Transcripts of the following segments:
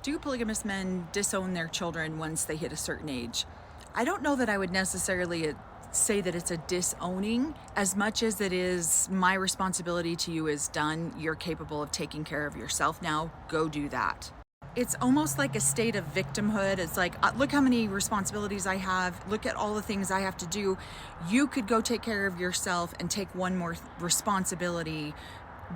Do polygamous men disown their children once they hit a certain age? I don't know that I would necessarily say that it's a disowning as much as it is my responsibility to you is done. You're capable of taking care of yourself now. Go do that. It's almost like a state of victimhood. It's like, look how many responsibilities I have. Look at all the things I have to do. You could go take care of yourself and take one more responsibility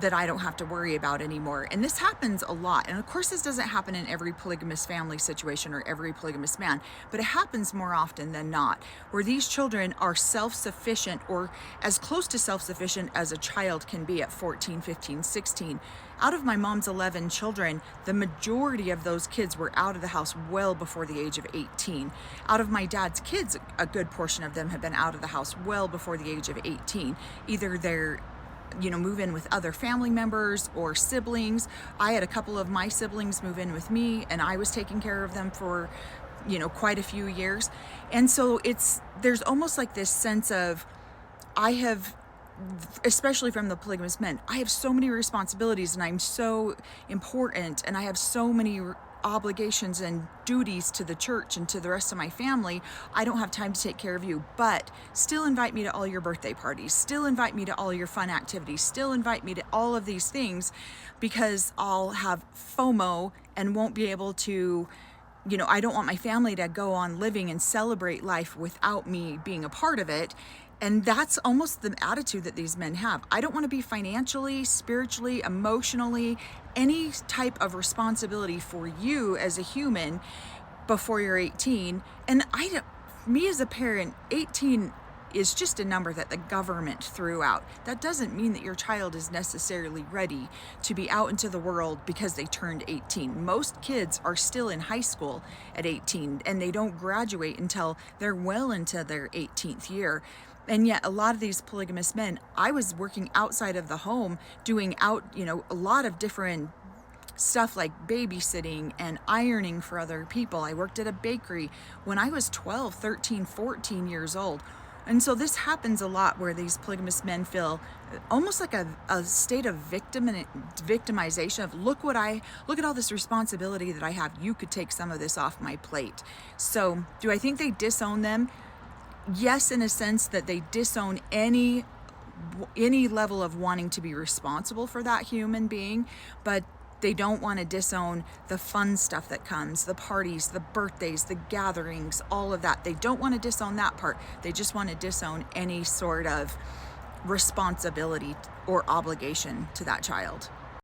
that I don't have to worry about anymore. And this happens a lot. And of course, this doesn't happen in every polygamous family situation or every polygamous man, but it happens more often than not, where these children are self-sufficient or as close to self-sufficient as a child can be at 14, 15, 16. Out of my mom's 11 children, the majority of those kids were out of the house well before the age of 18. Out of my dad's kids, a good portion of them have been out of the house well before the age of 18. Either they're move in with other family members or siblings. I had a couple of my siblings move in with me, and I was taking care of them for, quite a few years. And so there's almost like this sense of, I have, especially from the polygamous men, I have so many responsibilities and I'm so important and I have so many obligations and duties to the church and to the rest of my family. I don't have time to take care of you, but still invite me to all your birthday parties, still invite me to all your fun activities, still invite me to all of these things, because I'll have FOMO and won't be able to, I don't want my family to go on living and celebrate life without me being a part of it. And that's almost the attitude that these men have. I don't want to be financially, spiritually, emotionally, any type of responsibility for you as a human before you're 18. And me as a parent, 18 is just a number that the government threw out. That doesn't mean that your child is necessarily ready to be out into the world because they turned 18. Most kids are still in high school at 18, and they don't graduate until they're well into their 18th year. And yet a lot of these polygamous men, I was working outside of the home, doing a lot of different stuff like babysitting and ironing for other people. I worked at a bakery when I was 12, 13, 14 years old. And so this happens a lot, where these polygamous men feel almost like a state of victimization of, look at all this responsibility that I have. You could take some of this off my plate. So do I think they disown them? Yes, in a sense that they disown any level of wanting to be responsible for that human being, but they don't want to disown the fun stuff that comes, the parties, the birthdays, the gatherings, all of that. They don't want to disown that part. They just want to disown any sort of responsibility or obligation to that child.